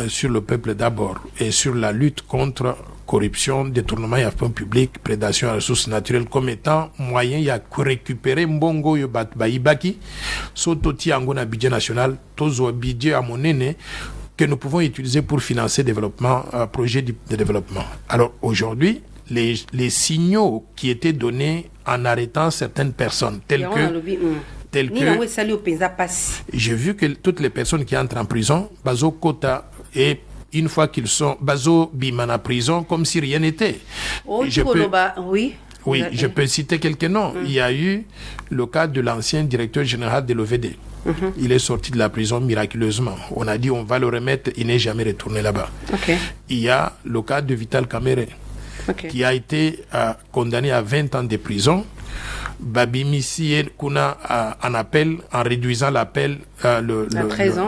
sur le peuple d'abord, et sur la lutte contre corruption, détournement et fonds publics, prédation à ressources naturelles comme étant moyen y a récupérer mbongo yo baibaki, sototi angona budget national, tozo budget à monene que nous pouvons utiliser pour financer développement, projets de développement. Alors aujourd'hui, les signaux qui étaient donnés en arrêtant certaines personnes, telles que j'ai vu que toutes les personnes qui entrent en prison, Bazo Kota, et une fois qu'ils sont Bazo Bimana prison, comme si rien n'était. Je peux citer quelques noms. Il y a eu le cas de l'ancien directeur général de l'OVD. Il est sorti de la prison miraculeusement. On a dit on va le remettre, il n'est jamais retourné là-bas. Il y a le cas de Vital Kamere, qui a été condamné à 20 ans de prison. Babi Missi Kuna en appel, en réduisant l'appel à 13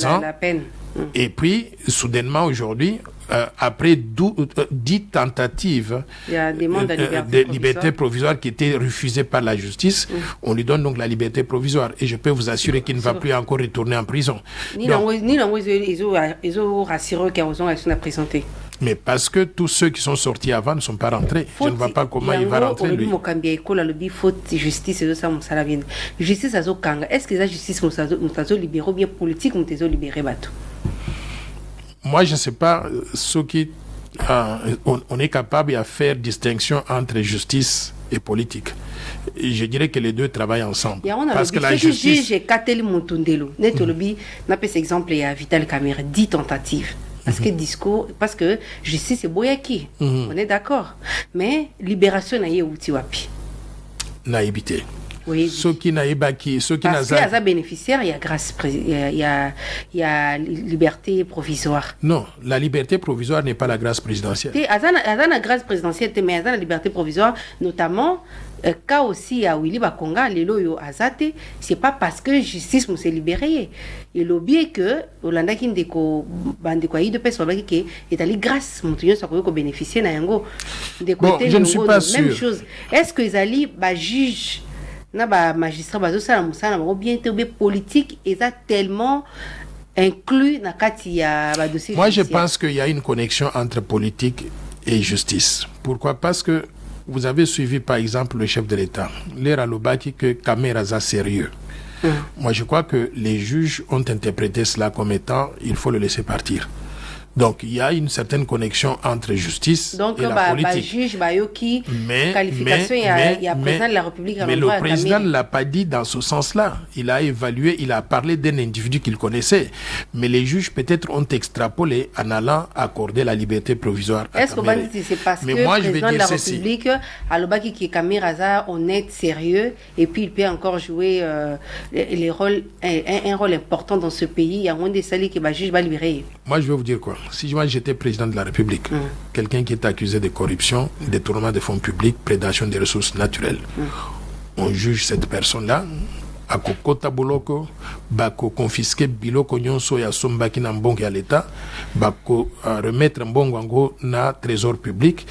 ans. La peine. Et puis, soudainement, aujourd'hui, après 10 tentatives de liberté provisoire qui étaient refusées par la justice, on lui donne donc la liberté provisoire. Et je peux vous assurer qu'il ne va plus encore retourner en prison. Mais parce que tous ceux qui sont sortis avant ne sont pas rentrés. Je ne vois pas comment il va rentrer, lui.
Justice, est-ce que la justice nous libéré ou bien politique nous libéré?
Moi, je ne sais pas ce qui... on est capable de faire distinction entre justice et politique. Et je dirais que les deux travaillent ensemble. Parce que la justice...
exemple, il y a Vital Kamere, 10 tentatives. Parce que justice c'est Boyaki. On est d'accord. Mais libération n'a wapi.
Naïbité.
Oui.
Ceux qui
parce qu'il y a bénéficiaire, il y a grâce, il y a liberté provisoire.
Non, la liberté provisoire n'est pas la grâce présidentielle.
Il y a la grâce présidentielle, mais il y a la liberté provisoire, notamment cas aussi à Willy Bakonga, les loyaux azate, c'est pas parce que justice nous s'est libéré. Et l'objet que Olanda qui ndeko bandeko de personnes qui est allé grâce montuyo ça ko bénéficier na yango de côté
je ne suis pas sûr.
Même chose. Est-ce que ils allaient juge na magistrat bazo sala musala ba bien te politique et ça tellement inclus na kati ya ba dossier.
Moi je pense qu'il y a une connexion entre politique et justice. Pourquoi? Parce que vous avez suivi par exemple le chef de l'État, l'air à l'obaki que Kameraza sérieux. Moi je crois que les juges ont interprété cela comme étant il faut le laisser partir. Donc, il y a une certaine connexion entre justice et la politique.
Juge, mais président de la République.
Mais le président ne l'a pas dit dans ce sens-là. Il a évalué, il a parlé d'un individu qu'il connaissait. Mais les juges, peut-être, ont extrapolé en allant accorder la liberté provisoire à
Est-ce que c'est parce que le président de la République, Alobaki qui est Kameraza, honnête, sérieux, et puis il peut encore jouer les rôles, un rôle important dans ce pays. Il y a moins de salis qui va juge va libérer.
Moi, je vais vous dire quoi. Si moi j'étais président de la République, quelqu'un qui est accusé de corruption, détournement des fonds publics, prédation des ressources naturelles, on juge cette personne-là, à kokota boloko, bako confisquer biloko nyonso ya sombaki na mbongo ya l'État, bako remettre mbongo ango na trésor public,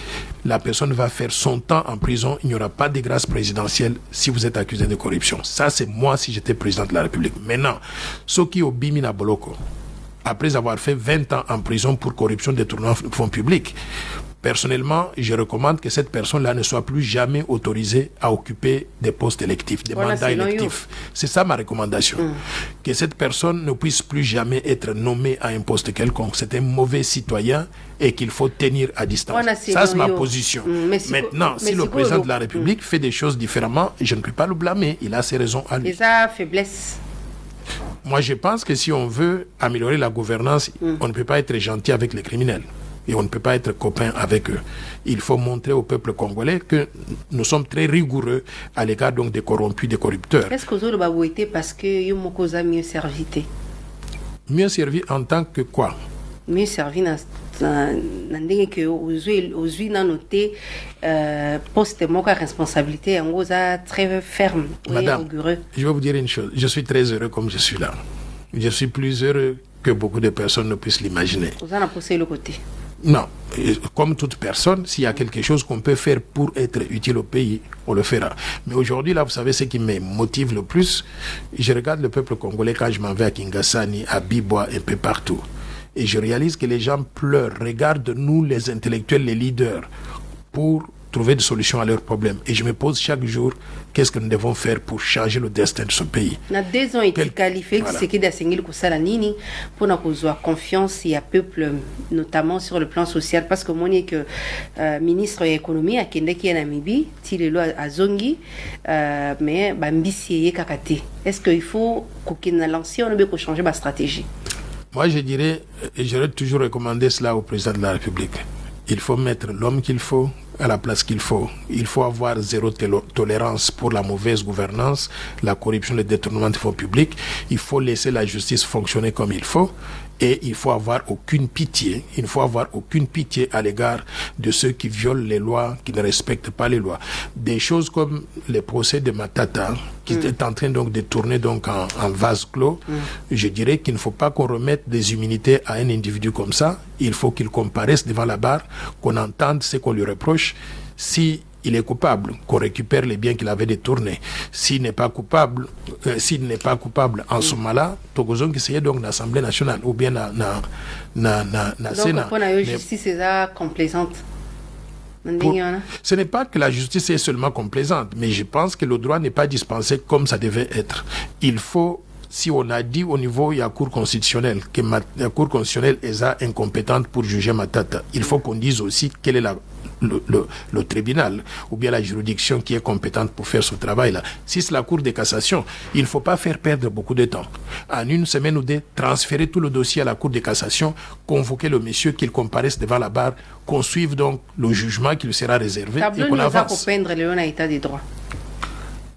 la personne va faire son temps en prison, il n'y aura pas de grâce présidentielle si vous êtes accusé de corruption. Ça c'est moi si j'étais président de la République. Maintenant, ceux qui obimi na boloko, après avoir fait 20 ans en prison pour corruption, détournement de fonds publics. Personnellement, je recommande que cette personne-là ne soit plus jamais autorisée à occuper des postes électifs, des mandats électifs. C'est ça ma recommandation. Que cette personne ne puisse plus jamais être nommée à un poste quelconque. C'est un mauvais citoyen et qu'il faut tenir à distance. Ça, c'est ma position. Maintenant, si le président de la République fait des choses différemment, je ne peux pas le blâmer. Il a ses raisons à lui.
Et sa faiblesse.
Moi, je pense que si on veut améliorer la gouvernance, on ne peut pas être gentil avec les criminels. Et on ne peut pas être copain avec eux. Il faut montrer au peuple congolais que nous sommes très rigoureux à l'égard donc des corrompus, des corrupteurs.
Est-ce que vous avez été parce que vous avez mieux servi?
Mieux servi en tant que quoi?
Mieux servi dans que aujourd'hui n'a noté poste moka responsabilité en gros très ferme.
Madame, je vais vous dire une chose. Je suis très heureux comme je suis là. Je suis plus heureux que beaucoup de personnes ne puissent l'imaginer.
Vous en avez poussé le côté.
Non. Comme toute personne, s'il y a quelque chose qu'on peut faire pour être utile au pays, on le fera. Mais aujourd'hui, là, vous savez ce qui me motive le plus? Je regarde le peuple congolais quand je m'en vais à Kingasani, à Bibois, un peu partout. Et je réalise que les gens pleurent, regardent nous, les intellectuels, les leaders, pour trouver des solutions à leurs problèmes. Et je me pose chaque jour, qu'est-ce que nous devons faire pour changer le destin de ce pays?
Na 2 ans et qualifié ce qui est d'assigner le nini pour avoir confiance et à peuple, notamment sur le plan social, parce que moi est que ministre de l'économie à Kende qui est Namibie, Tilelo à Zongi, mais Bambisi et Kakati. Est-ce qu'il faut qu'on lance, on a changer ma stratégie?
Moi, je dirais, et j'aurais toujours recommandé cela au président de la République. Il faut mettre l'homme qu'il faut à la place qu'il faut. Il faut avoir zéro tolérance pour la mauvaise gouvernance, la corruption, le détournement de fonds publics. Il faut laisser la justice fonctionner comme il faut. Et il faut avoir aucune pitié. Il ne faut avoir aucune pitié à l'égard de ceux qui violent les lois, qui ne respectent pas les lois. Des choses comme les procès de Matata, qui est en train donc de tourner donc en vase clos. Je dirais qu'il ne faut pas qu'on remette des immunités à un individu comme ça. Il faut qu'il comparaisse devant la barre, qu'on entende ce qu'on lui reproche. Si il est coupable, qu'on récupère les biens qu'il avait détournés. S'il n'est pas coupable, en ce moment-là, Togozon qui essayait donc l'Assemblée nationale ou bien na Sénat.
Donc, pour la justice, c'est complaisante.
Ce n'est pas que la justice est seulement complaisante, mais je pense que le droit n'est pas dispensé comme ça devait être. Il faut, si on a dit au niveau de la Cour constitutionnelle que la Cour constitutionnelle est incompétente pour juger Matata, il faut qu'on dise aussi quelle est le tribunal ou bien la juridiction qui est compétente pour faire ce travail-là. Si c'est la Cour de cassation, il ne faut pas faire perdre beaucoup de temps. En une semaine ou deux, transférer tout le dossier à la Cour de cassation, convoquer le monsieur qu'il comparaisse devant la barre, qu'on suive donc le jugement qui lui sera réservé et qu'on avance.
État de droit.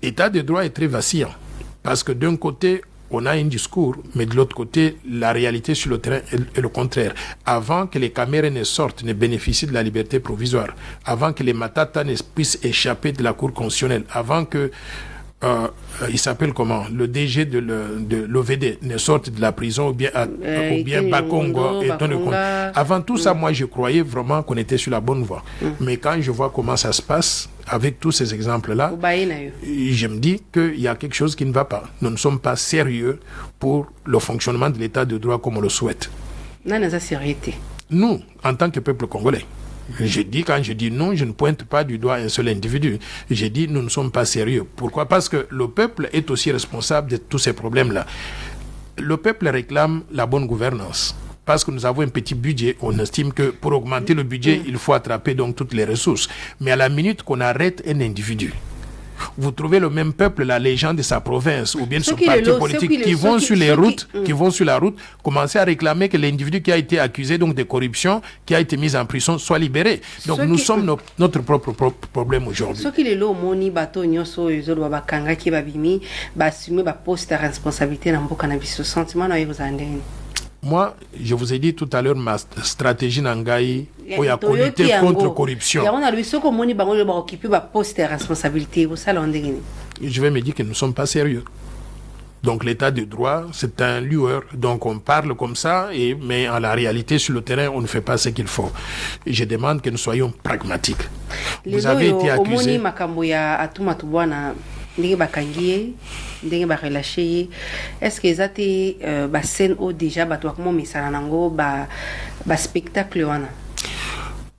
État de droit est très vacillant parce que d'un côté, on a un discours, mais de l'autre côté, la réalité sur le terrain est le contraire. Avant que les caméras ne sortent, ne bénéficient de la liberté provisoire, avant que les Matata ne puissent échapper de la Cour constitutionnelle, avant que il s'appelle comment, le DG de l'OVD ne sorte de la prison ou bien Bakongo et Tonekon. Avant tout ça, moi je croyais vraiment qu'on était sur la bonne voie. Mais quand je vois comment ça se passe avec tous ces exemples-là, je me dis qu'il y a quelque chose qui ne va pas. Nous ne sommes pas sérieux pour le fonctionnement de l'état de droit comme on le souhaite. Nous, en tant que peuple congolais, quand je dis non, je ne pointe pas du doigt un seul individu. J'ai dit nous ne sommes pas sérieux. Pourquoi? Parce que le peuple est aussi responsable de tous ces problèmes-là. Le peuple réclame la bonne gouvernance. Parce que nous avons un petit budget, on estime que pour augmenter le budget, il faut attraper donc toutes les ressources. Mais à la minute qu'on arrête un individu, vous trouvez le même peuple, la légende de sa province ou bien de son parti politique qui vont sur la route, commencer à réclamer que l'individu qui a été accusé donc de corruption, qui a été mis en prison, soit libéré. Donc nous sommes notre propre problème aujourd'hui.
Ce qui est là, moni bateau nyoso ezolo babakanga ki babimi bassumer ba poste de responsabilité dans beaucoup cannabis sentiment na yozandeni.
Moi, je vous ai dit tout à l'heure ma stratégie Nangai pour la lutter contre corruption. Je vais me dire que nous ne sommes pas sérieux. Donc l'état de droit, c'est un lueur. Donc on parle comme ça, mais en la réalité, sur le terrain, on ne fait pas ce qu'il faut. Et je demande que nous soyons pragmatiques. Vous avez été accusé...
Est-ce que ça été scène ou déjà spectacle?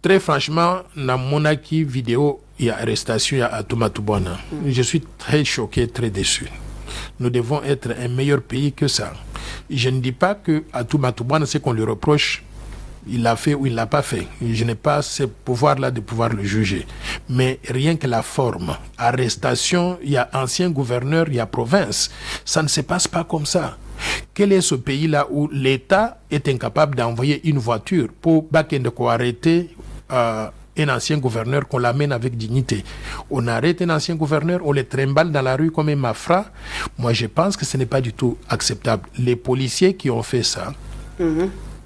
Très franchement, dans mon acquis vidéo, il y a arrestation à Atumatubwana. Je suis très choqué, très déçu. Nous devons être un meilleur pays que ça. Je ne dis pas que Atumatubwana, c'est qu'on lui reproche, il l'a fait ou il ne l'a pas fait. Je n'ai pas ce pouvoir-là de pouvoir le juger. Mais rien que la forme, arrestation, il y a ancien gouverneur, il y a province. Ça ne se passe pas comme ça. Quel est ce pays-là où l'État est incapable d'envoyer une voiture pour Bakendeko arrêter un ancien gouverneur, qu'on l'amène avec dignité? On arrête un ancien gouverneur, on le trimballe dans la rue comme un mafra. Moi, je pense que ce n'est pas du tout acceptable. Les policiers qui ont fait ça,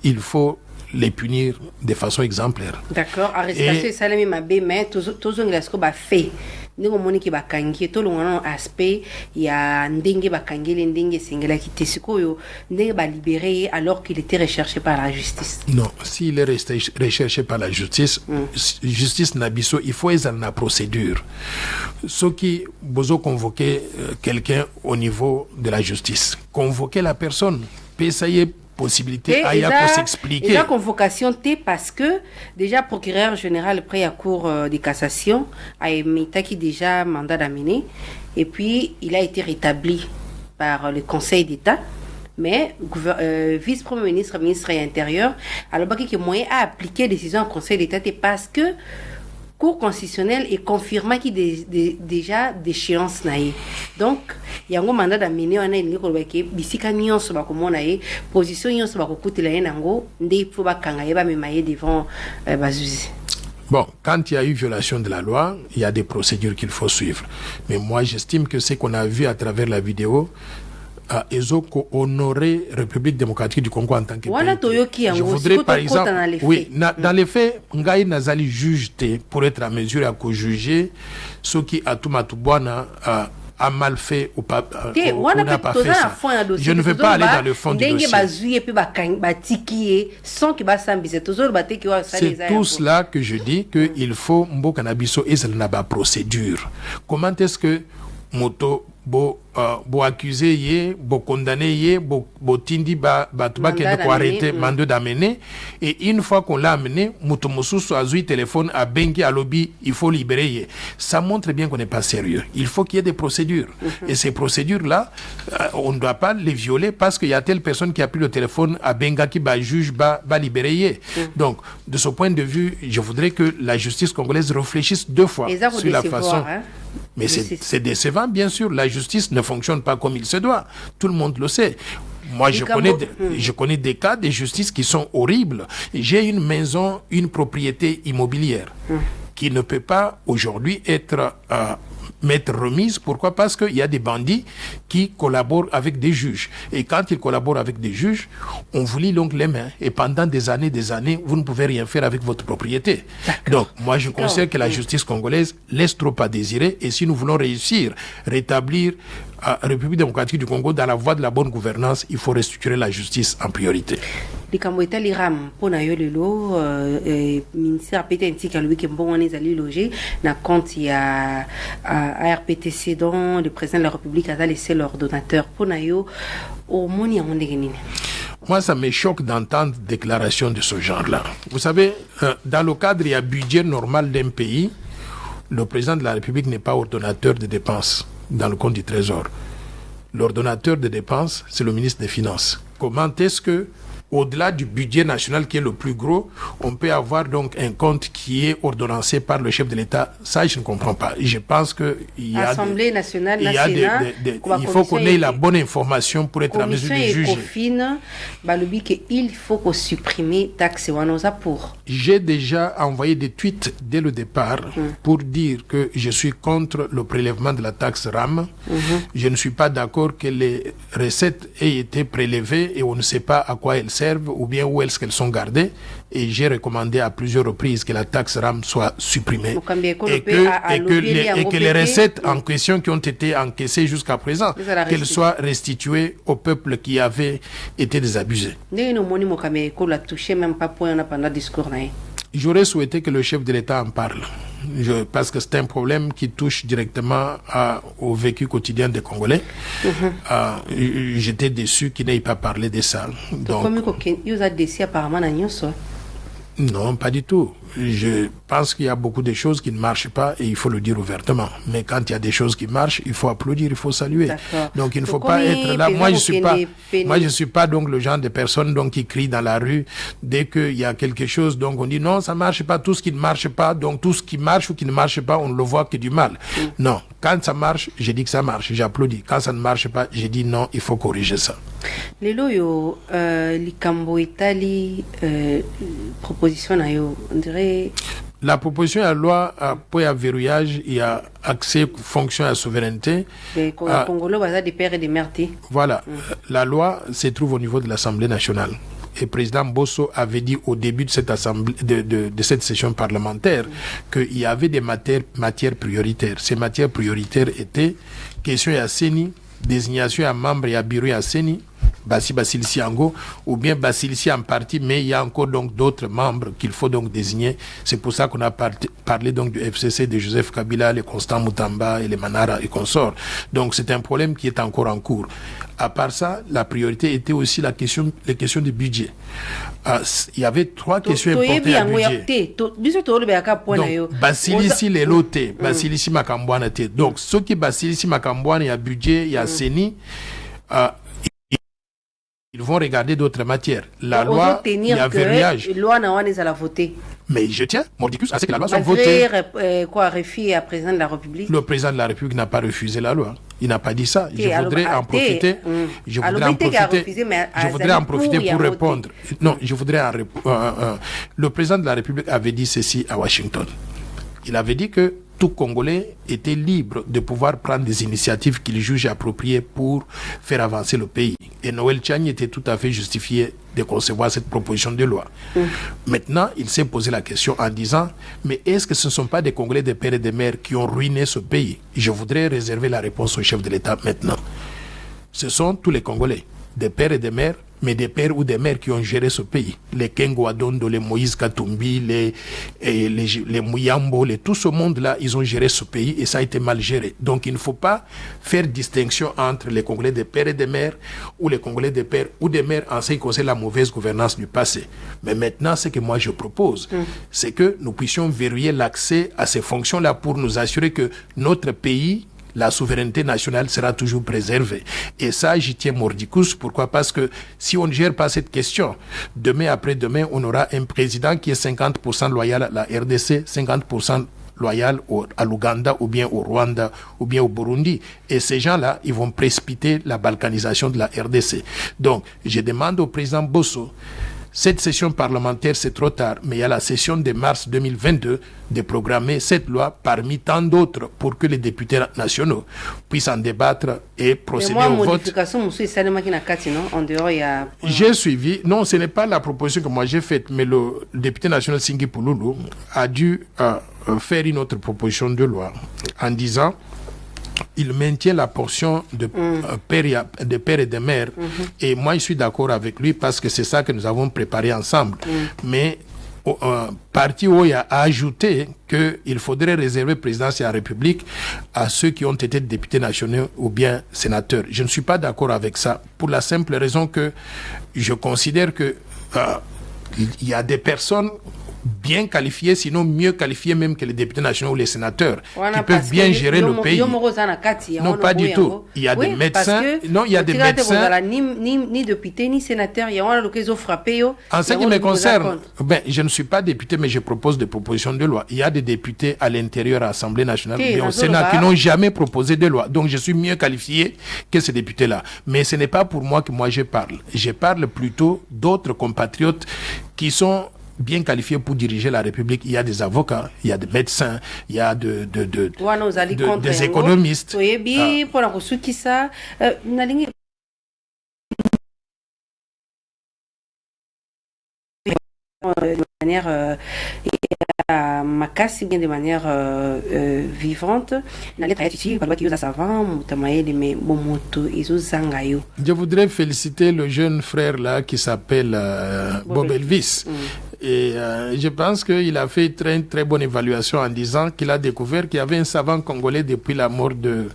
il faut les punir de façon exemplaire.
D'accord, arrestation et salami mabe mais toujours ngilasko ba fait. Ndenge moni ki bakangi to longana aspect ya ndenge bakangeli ndenge singela ki sikoyo ndenge ba libéré alors qu'il était recherché par la justice.
Non, s'il est resté recherché par la justice, justice nabiso, il faut être na procédure. Ce qui besoin convoquer quelqu'un au niveau de la justice, convoquer la personne, payer possibilité à pour s'expliquer.
La convocation T parce que déjà procureur général près à cour de cassation a émis qui déjà mandat d'amener et puis il a été rétabli par le Conseil d'État. Mais vice-premier ministre, ministre de l'Intérieur, alors qu'il y a moyen à appliquer décision au Conseil d'État parce que Cour constitutionnelle est confirmé qu'il y a déjà d'échéance. Donc, il y a un mandat d'amener on a une bisika nyonso ba komona position nyonso ba kokutela nango ndé faut ba kanga ba memaye devant bazuzi.
Bon, quand il y a eu violation de la loi, il y a des procédures qu'il faut suivre. Mais moi, j'estime que ce qu'on a vu à travers la vidéo Ezoko honorer République démocratique du Congo en tant que pays. Je voudrais par exemple, dans les faits, Ngai Nazali juge pour être à mesure à co-juger ce qui a tout matubwana a mal fait ou pas, ou n'a pas fait ça. Je ne veux pas aller dans le fond du dossier. C'est tout cela que je dis qu'il faut Mbokanabiso et Zelnaba procédure. Comment est-ce que moto bo accusé yé bo condamné yé bo tindi ba tuba kende ko arrêter mandat d'amener et une fois qu'on l'a amené moto mosusu azui téléphone à bengi à lobby il faut libérer yé. Ça montre bien qu'on n'est pas sérieux. Il faut qu'il y ait des procédures et ces procédures là on ne doit pas les violer parce qu'il y a telle personne qui a pris le téléphone à benga qui ba juge ba libérer yé. Donc de ce point de vue je voudrais que la justice congolaise réfléchisse deux fois sur la façon mais c'est décevant, bien sûr. La justice ne fonctionne pas comme il se doit. Tout le monde le sait. Moi, je connais des cas de justice qui sont horribles. J'ai une maison, une propriété immobilière qui ne peut pas aujourd'hui être remise. Pourquoi? Parce qu'il y a des bandits qui collaborent avec des juges. Et quand ils collaborent avec des juges, on vous lie donc les mains. Et pendant des années, vous ne pouvez rien faire avec votre propriété. Donc, moi, je considère que la justice congolaise laisse trop à désirer. Et si nous voulons réussir, rétablir la République démocratique du Congo dans la voie de la bonne gouvernance, il faut restructurer la justice en priorité.
likambo etali ram mpona yo lelo ministère apete ntika lobi ke mbongo wana ezali loge na compte ya ARPTC dont le président de la République a laissé l'ordonnateur mpona yo omoni yango ndenge nini?
Moi, ça me choque d'entendre des déclarations de ce genre-là. Vous savez, dans le cadre du budget normal d'un pays, le président de la République n'est pas ordonnateur de dépenses dans le compte du Trésor. L'ordonnateur de dépenses, c'est le ministre des Finances. Comment est-ce que, au-delà du budget national qui est le plus gros, on peut avoir donc un compte qui est ordonnancé par le chef de l'État? Ça, je ne comprends pas. Je pense que il y a
Assemblée nationale,
il faut qu'on ait la bonne information pour être à mesure de juger.
Il faut qu'on supprime taxe wanoza pour.
J'ai déjà envoyé des tweets dès le départ pour dire que je suis contre le prélèvement de la taxe RAM. Je ne suis pas d'accord que les recettes aient été prélevées et on ne sait pas à quoi elles servent ou bien où est-ce qu'elles sont gardées, et j'ai recommandé à plusieurs reprises que la taxe RAM soit supprimée et que les recettes en question qui ont été encaissées jusqu'à présent, qu'elles soient restituées au peuple qui avait été désabusé. J'aurais souhaité que le chef de l'État en parle, parce que c'est un problème qui touche directement au vécu quotidien des Congolais. J'étais déçu qu'il n'ait pas parlé de ça. Donc, non, pas du tout. Je pense qu'il y a beaucoup de choses qui ne marchent pas et il faut le dire ouvertement. Mais quand il y a des choses qui marchent, il faut applaudir, il faut saluer. Donc il ne faut pas être là. Moi, je suis pas donc le genre de personne donc qui crie dans la rue dès qu'il y a quelque chose. Donc on dit non, ça marche pas. Tout ce qui ne marche pas, donc tout ce qui marche ou qui ne marche pas, on ne le voit que du mal. Non, quand ça marche, je dis que ça marche, j'applaudis. Quand ça ne marche pas, je dis non, il faut corriger ça.
Lelo yo likambo itali proposition na yo, on dirait.
La proposition de loi pour un verrouillage et à accès fonction à la souveraineté.
Congolais, des pères et des mères.
Voilà. La loi se trouve au niveau de l'Assemblée nationale. et le président Bosso avait dit au début de cette assemblée, de cette session parlementaire, qu'il y avait des matières prioritaires. Ces matières prioritaires étaient question à Seni, désignation à membre et à bureau à Seni, Basile Siango, ou bien Basile en partie, mais il y a encore donc d'autres membres qu'il faut donc désigner. C'est pour ça qu'on a parlé donc du FCC de Joseph Kabila, les Constant Moutamba et les Manara et consorts. Donc c'est un problème qui est encore en cours. À part ça, la priorité était aussi les questions du budget. Il y avait trois questions importantes à budget. Donc, Basilisi les lotés, Basilisi Makambouane. Donc, ce qui Basilisi Makambouane, il y a budget, il y a Seni, ils vont regarder d'autres matières. La loi, il y a verrouillage. Mais je tiens, Mordicus, à ce que la loi soit votée.
Refi à président de la République.
Le président de la République n'a pas refusé la loi. Il n'a pas dit ça. Je voudrais en profiter. Je voudrais en profiter pour répondre. Non, je voudrais en répondre. Le président de la République avait dit ceci à Washington. Il avait dit que tout Congolais était libre de pouvoir prendre des initiatives qu'il juge appropriées pour faire avancer le pays. Et Noël Tchani était tout à fait justifié de concevoir cette proposition de loi. Maintenant, il s'est posé la question en disant, mais est-ce que ce ne sont pas des Congolais de père et de mère qui ont ruiné ce pays? Je voudrais réserver la réponse au chef de l'État maintenant. Ce sont tous les Congolais, des pères et des mères, mais des pères ou des mères qui ont géré ce pays. Les Kengo Adondo, les Moïse Katumbi, les Mouyambo, tout ce monde-là, ils ont géré ce pays et ça a été mal géré. Donc il ne faut pas faire distinction entre les Congolais des pères et des mères ou les Congolais des pères ou des mères en ce qui concerne la mauvaise gouvernance du passé. Mais maintenant, ce que moi je propose, c'est que nous puissions verrouiller l'accès à ces fonctions-là pour nous assurer que notre pays, la souveraineté nationale sera toujours préservée. Et ça, j'y tiens mordicus. Pourquoi? Parce que si on ne gère pas cette question, demain après-demain, on aura un président qui est 50% loyal à la RDC, 50% loyal à l'Ouganda ou bien au Rwanda ou bien au Burundi. Et ces gens-là, ils vont précipiter la balkanisation de la RDC. Donc, je demande au président Bosso, cette session parlementaire, c'est trop tard, mais il y a la session de mars 2022 de programmer cette loi parmi tant d'autres pour que les députés nationaux puissent en débattre et procéder au vote. J'ai suivi, non, ce n'est pas la proposition que moi j'ai faite, mais le député national Singi Pouloulou a dû faire une autre proposition de loi en disant il maintient la portion de père et de mère. Et moi, je suis d'accord avec lui parce que c'est ça que nous avons préparé ensemble. Mais parti où il a ajouté qu'il faudrait réserver présidence de la République à ceux qui ont été députés nationaux ou bien sénateurs. Je ne suis pas d'accord avec ça pour la simple raison que je considère que il y a des personnes bien qualifiés, sinon mieux qualifiés même que les députés nationaux ou les sénateurs, qui peuvent bien gérer le pays. Non, pas du tout. Il y a des médecins. Non, il y a des médecins.
Ni députés, ni sénateurs. Il y a des frappés.
En ce qui me concerne, je ne suis pas député, mais je propose des propositions de loi. Il y a des députés à l'intérieur, à l'Assemblée nationale, ou au Sénat, qui n'ont jamais proposé de loi. Donc, je suis mieux qualifié que ces députés-là. Mais ce n'est pas pour moi que je parle. Je parle plutôt d'autres compatriotes qui sont bien qualifiés pour diriger la République. Il y a des avocats, il y a des médecins, il y a des économistes.
De manière makasi, bien de manière vivante.
Je voudrais féliciter le jeune frère là qui s'appelle Bob Elvis. Et je pense qu'il a fait une très bonne évaluation en disant qu'il a découvert qu'il y avait un savant congolais depuis la mort de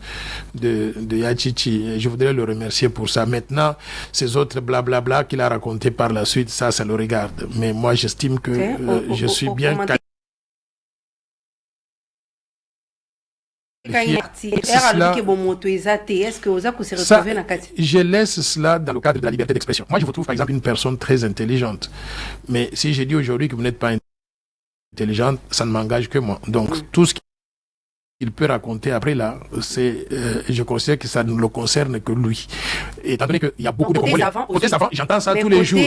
Yachichi. Et je voudrais le remercier pour ça. Maintenant, ces autres blablabla qu'il a raconté par la suite, ça le regarde. Mais moi, j'estime que je suis bien qualifié. Je laisse cela dans le cadre de la liberté d'expression. Moi, je vous trouve par exemple une personne très intelligente. Mais si je dis aujourd'hui que vous n'êtes pas intelligente, ça ne m'engage que moi. Donc, tout ce qu'il peut raconter après là, je considère que ça ne le concerne que lui. Étant donné qu'il y a beaucoup de Congolais. Côté savant, j'entends ça tous les jours.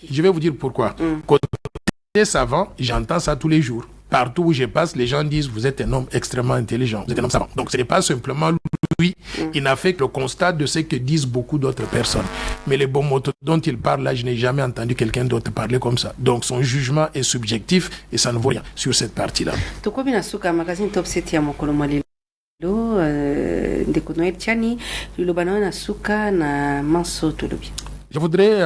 Je vais vous dire pourquoi. Côté savant, j'entends ça tous les jours. Partout où je passe, les gens disent vous êtes un homme extrêmement intelligent, vous êtes un homme savant. Donc ce n'est pas simplement Oui, il n'a fait que le constat de ce que disent beaucoup d'autres personnes. Mais les bons mots dont il parle là, je n'ai jamais entendu quelqu'un d'autre parler comme ça. Donc son jugement est subjectif et ça ne vaut rien sur cette partie-là.
Tokobi Nasuka, magazine Top 7 ya mokolo malelo. Ndeko Noël Tchani, Lulobana Nasuka na Manso Tolobi.
Je voudrais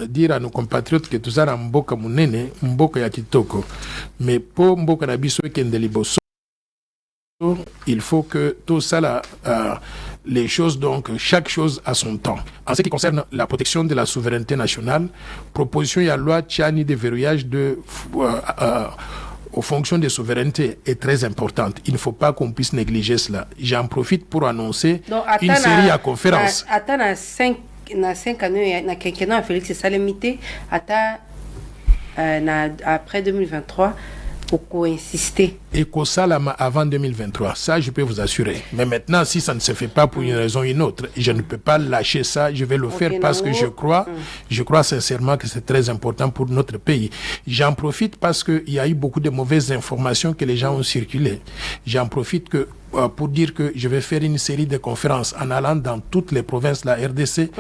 dire à nos compatriotes que tout ça na mboka munene, mboka ya kitoko. Mais pour mboka na biso kende liboso, il faut que tout ça là, les choses, donc chaque chose a son temps. En ce qui concerne la protection de la souveraineté nationale, proposition et la loi Tchani de verrouillage aux fonctions de souveraineté est très importante. Il ne faut pas qu'on puisse négliger cela. J'en profite pour annoncer une série à conférences.
Attends, na 5 années, na quinquennat Félix Salemité, après 2023, pour insister.
Et qu'au Salama avant 2023, ça je peux vous assurer. Mais maintenant, si ça ne se fait pas pour une raison ou une autre, je ne peux pas lâcher ça, je vais le faire parce que je crois sincèrement que c'est très important pour notre pays. J'en profite parce qu'il y a eu beaucoup de mauvaises informations que les gens ont circulées. J'en profite pour dire que je vais faire une série de conférences en allant dans toutes les provinces de la RDC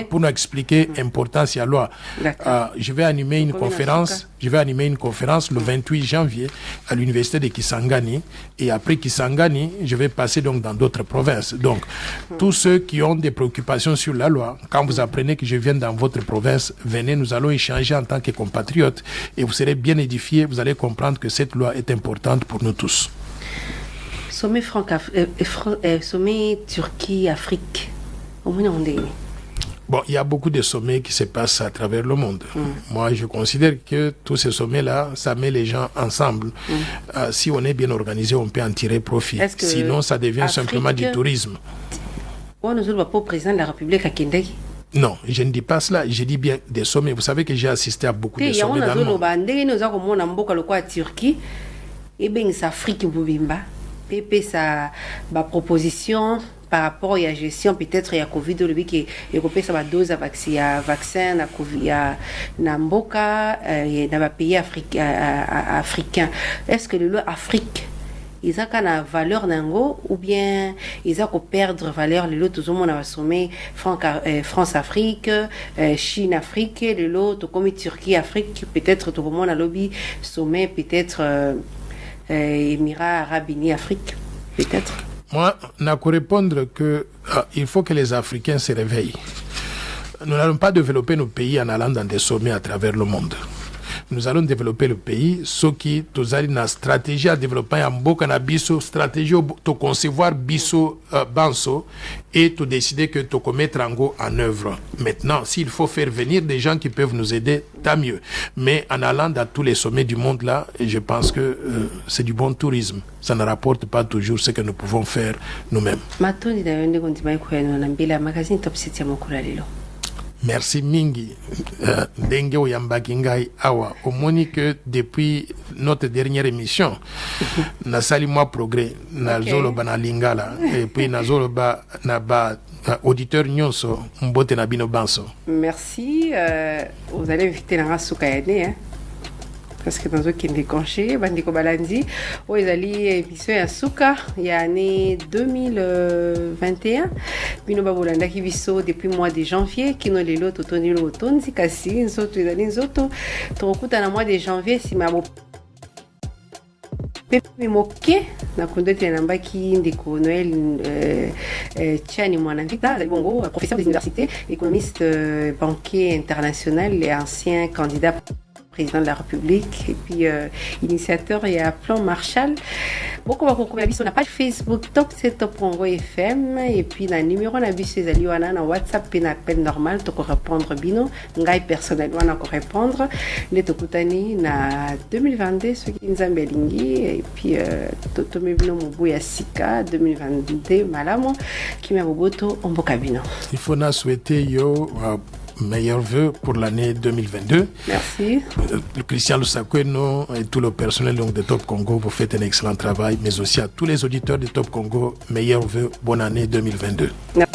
pour nous expliquer l'importance de la loi. Je vais animer une conférence le 28 janvier à l'université de Kisangani, et après Kisangani, je vais passer donc dans d'autres provinces. Donc, tous ceux qui ont des préoccupations sur la loi, quand vous apprenez que je viens dans votre province, venez, nous allons échanger en tant que compatriotes et vous serez bien édifiés, vous allez comprendre que cette loi est importante pour nous tous.
Sommet sommet Turquie-Afrique.
Bon, il y a beaucoup de sommets qui se passent à travers le monde. Moi, je considère que tous ces sommets-là, ça met les gens ensemble. Si on est bien organisé, on peut en tirer profit. Sinon, ça devient simplement du tourisme.
On ne veut pas président de la République à Kendaki.
Non, je ne dis pas cela. Je dis bien des sommets. Vous savez que j'ai assisté à beaucoup de sommets dans le monde.
PP sa proposition par rapport à la gestion peut-être il y a Covid le qui européen ça va dose vaccin na Covid na mboka dans pays africain. Est-ce que le loi Afrique ils ont une valeur nango ou bien ils ont perdre valeur le lot tout le monde a sommet France Afrique Chine Afrique le lot comme Turquie Afrique peut-être tout le monde a lobby sommet peut-être Émirats Arabes Unis Afrique, peut-être.
Moi, je n'ai qu'à répondre qu'il faut que les Africains se réveillent. Nous n'allons pas développer nos pays en allant dans des sommets à travers le monde. Nous allons développer le pays, ce qui nous a une stratégie à développer en Bokana Bisso, stratégie de concevoir Bisso Banso et de décider que de mettre en œuvre. Maintenant, s'il faut faire venir des gens qui peuvent nous aider, tant mieux. Mais en allant dans tous les sommets du monde là, je pense que c'est du bon tourisme. Ça ne rapporte pas toujours ce que nous pouvons faire nous-mêmes. Merci mingi ndenge oyambaki ngai awa omoni que depuis notre dernière émission nasali moi progrès nazolo bana lingala et puis nazolo ba na ba auditeur nyonso mbote na bino banso.
Merci vous allez inviter la Suka hein parce que dans eux qui est déconché bandiko balandi o ezali émission ya Suka ya année 2021 bino babolanda ki biso depuis mois de janvier kino lelo totoni lo tonzi kasi nzoto ezali nzoto tokuta na mois de janvier si mabo pepe moke na kondete na mbaki ndeko Noël Tchani mwana vita bongo professeur des universités économiste banquier international et ancien candidat président de la République et puis initiateur et à plan Marshall. Beaucoup de sur la page Facebook Top 7 Top Congo FM et puis dans le numéro na biso ezali wana na WhatsApp et na appel normal to répondre bino ngai personnellement na répondre les tokutani na 2022 ce qui nzambe lingi et puis to mebino mobu ya sika 2022 malamo kimia boboto omboka bino.
Il faut na souhaiter yo meilleurs vœux pour l'année 2022.
Merci.
Christian Lusakweno et tout le personnel donc, de Top Congo, vous faites un excellent travail, mais aussi à tous les auditeurs de Top Congo, meilleurs vœux, bonne année 2022. Merci.